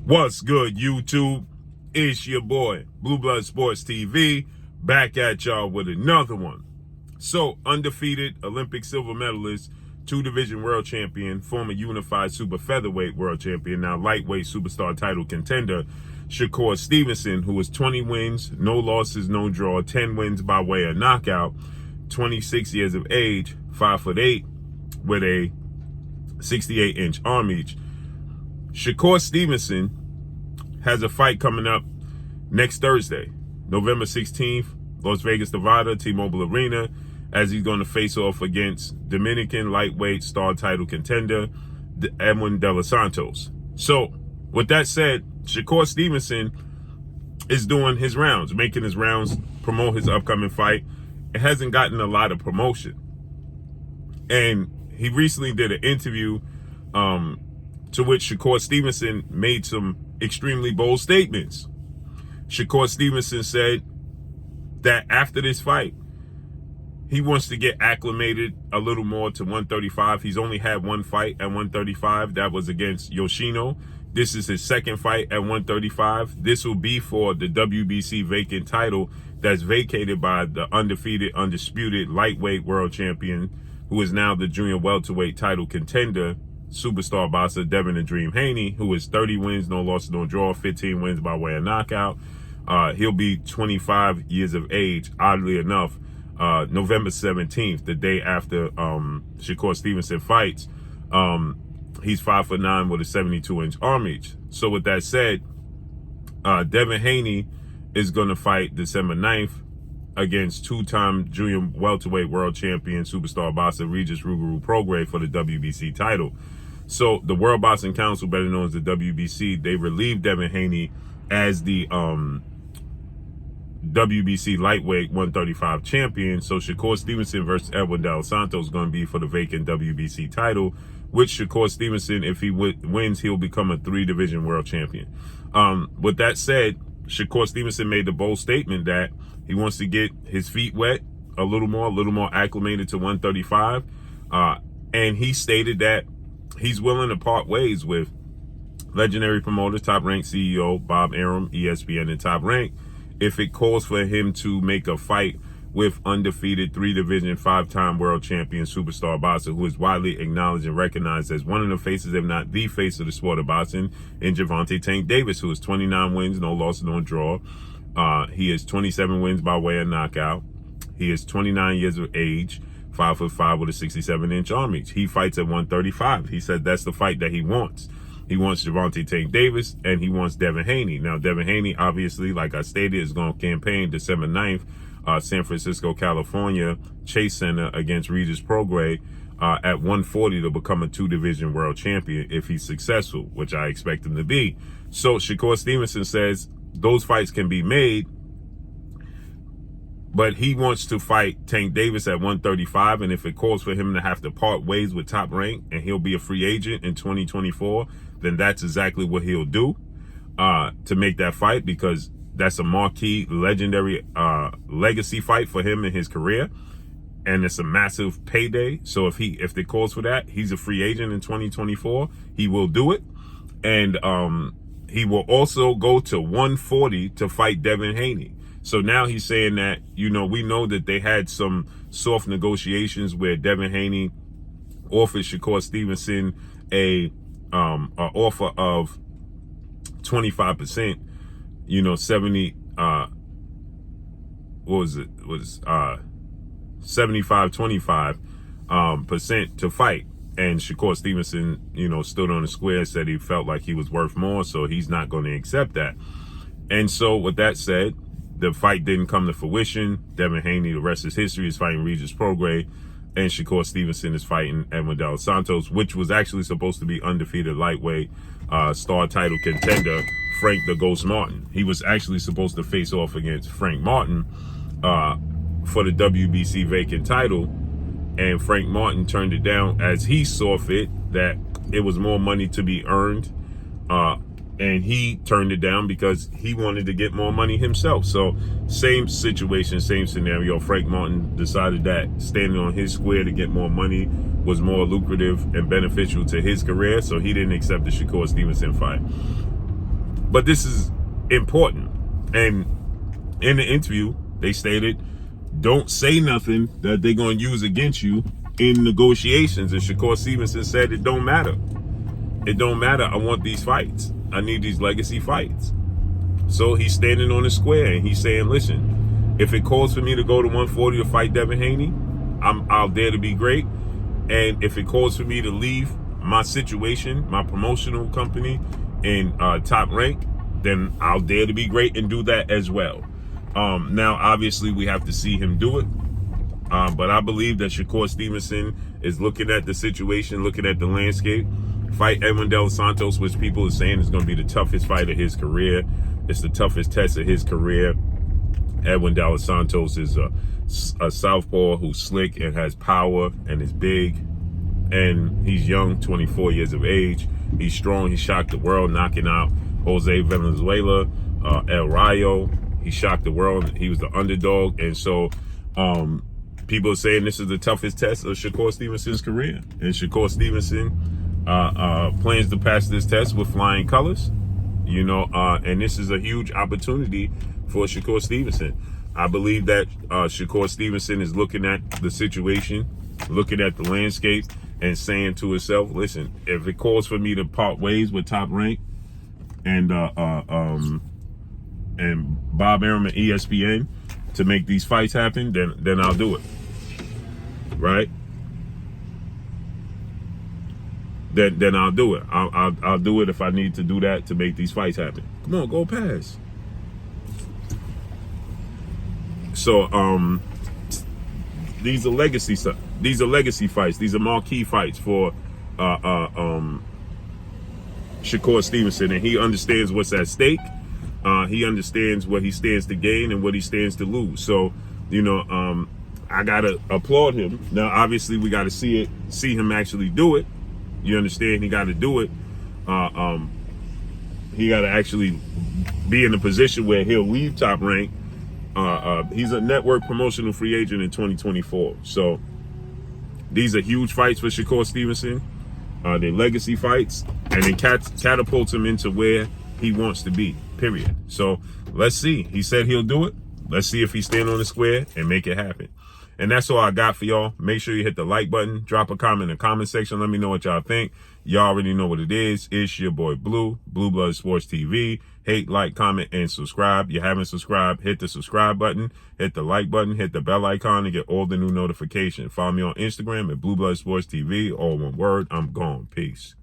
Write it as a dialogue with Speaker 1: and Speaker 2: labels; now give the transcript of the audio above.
Speaker 1: What's good, YouTube? It's your boy, Blue Blood Sports TV, back at y'all with another one. So, undefeated Olympic silver medalist, two-division world champion, former unified super featherweight world champion, now lightweight superstar title contender, Shakur Stevenson, who is 20 wins, no losses, no draw, 10 wins by way of knockout, 26 years of age, 5'8", with a 68-inch arm reach. Shakur Stevenson has a fight coming up next Thursday, November 16th, Las Vegas, Nevada, T-Mobile Arena, as he's going to face off against Dominican lightweight star title contender, Edwin De Los Santos. So, with that said, Shakur Stevenson is doing his rounds, making his rounds, promote his upcoming fight. It hasn't gotten a lot of promotion. And he recently did an interview to which Shakur Stevenson made some extremely bold statements. Shakur Stevenson said that after this fight, he wants to get acclimated a little more to 135. He's only had one fight at 135. That was against Yoshino. This is his second fight at 135. This will be for the WBC vacant title that's vacated by the undefeated, undisputed lightweight world champion, who is now the junior welterweight title contender, superstar boxer Devin the Dream Haney, who is 30 wins, no losses, no draw, 15 wins by way of knockout. He'll be 25 years of age, oddly enough, November 17th, the day after Shakur Stevenson fights. He's 5'9" with a 72-inch arm reach. So with that said, Devin Haney is going to fight December 9th against two-time junior welterweight world champion superstar boxer Regis Rougarou Prograis for the WBC title. So the World Boxing Council, better known as the WBC, they relieved Devin Haney as the WBC lightweight 135 champion. So Shakur Stevenson versus Edwin De Los Santos is going to be for the vacant WBC title, which Shakur Stevenson, if he wins, he'll become a three-division world champion. With that said, Shakur Stevenson made the bold statement that he wants to get his feet wet a little more acclimated to 135. And he stated that he's willing to part ways with legendary promoter, Top Rank CEO Bob Arum, ESPN, and Top Rank, if it calls for him to make a fight with undefeated three-division, five-time world champion superstar boxer, who is widely acknowledged and recognized as one of the faces, if not the face of the sport of boxing, in Gervonta Tank Davis, who is 29 wins, no losses, no draw. He is 27 wins by way of knockout. He is 29 years of age, 5'5" with a 67-inch arm reach. He fights at 135. He said that's the fight that he wants. He wants Gervonta Tank Davis, and he wants Devin Haney. Now, Devin Haney, obviously, like I stated, is going to campaign December 9th, San Francisco, California, Chase Center against Regis Prograis at 140 to become a two-division world champion if he's successful, which I expect him to be. So Shakur Stevenson says those fights can be made, but he wants to fight Tank Davis at 135, and if it calls for him to have to part ways with Top Rank and he'll be a free agent in 2024, then that's exactly what he'll do to make that fight, because that's a marquee, legendary legacy fight for him in his career, and it's a massive payday. So if it calls for that, he's a free agent in 2024. He will do it, and he will also go to 140 to fight Devin Haney. So now he's saying that, we know that they had some soft negotiations where Devin Haney offered Shakur Stevenson a offer of 25%, 70, 75-25 percent to fight. And Shakur Stevenson, stood on the square, said he felt like he was worth more, so he's not going to accept that. And so with that said, the fight didn't come to fruition. Devin Haney, the rest is history, is fighting Regis Prograis, and Shakur Stevenson is fighting Edwin De Los Santos, which was actually supposed to be undefeated lightweight star title contender Frank the Ghost Martin. He was actually supposed to face off against Frank Martin for the WBC vacant title, and Frank Martin turned it down as he saw fit, that it was more money to be earned, and he turned it down because he wanted to get more money himself. So same situation, same scenario. Frank Martin decided that standing on his square to get more money was more lucrative and beneficial to his career, so he didn't accept the Shakur Stevenson fight. But this is important. And in the interview, they stated, don't say nothing that they're going to use against you in negotiations. And Shakur Stevenson said, it don't matter. It don't matter. I want these fights. I need these legacy fights. So he's standing on the square and he's saying, listen, if it calls for me to go to 140 to fight Devin Haney, I'll dare to be great. And if it calls for me to leave my situation, my promotional company in Top Rank, then I'll dare to be great and do that as well. Now, obviously, we have to see him do it. But I believe that Shakur Stevenson is looking at the situation, looking at the landscape. Fight Edwin De Los Santos, which people are saying is going to be the toughest fight of his career. It's the toughest test of his career. Edwin De Los Santos is a southpaw who's slick and has power and is big. And he's young, 24 years of age. He's strong. He shocked the world, knocking out Jose Valenzuela, El Rayo. He shocked the world. He was the underdog. And so people are saying this is the toughest test of Shakur Stevenson's career. And Shakur Stevenson plans to pass this test with flying colors. And this is a huge opportunity for Shakur Stevenson. I believe that Shakur Stevenson is looking at the situation, looking at the landscape, and saying to himself, listen, if it calls for me to part ways with Top Rank and Bob Arum and ESPN to make these fights happen, then I'll do it. Right? Then I'll do it. I'll do it if I need to do that to make these fights happen. Come on, go pass. So these are legacy stuff. These are legacy fights. These are marquee fights for Shakur Stevenson, and he understands what's at stake. He understands what he stands to gain and what he stands to lose. So, I gotta applaud him. Now, obviously, we gotta see him actually do it. You understand? He got to do it. He got to actually be in a position where he'll leave Top Rank. He's a network promotional free agent in 2024. So these are huge fights for Shakur Stevenson. They're legacy fights, and it catapults him into where he wants to be, period. So let's see. He said he'll do it. Let's see if he stand on the square and make it happen. And that's all I got for y'all. Make sure you hit the like button. Drop a comment in the comment section. Let me know what y'all think. Y'all already know what it is. It's your boy Blue Blood Sports TV. Hate, like, comment, and subscribe. You haven't subscribed, hit the subscribe button. Hit the like button. Hit the bell icon to get all the new notifications. Follow me on Instagram at Blue Blood Sports TV. All one word. I'm gone. Peace.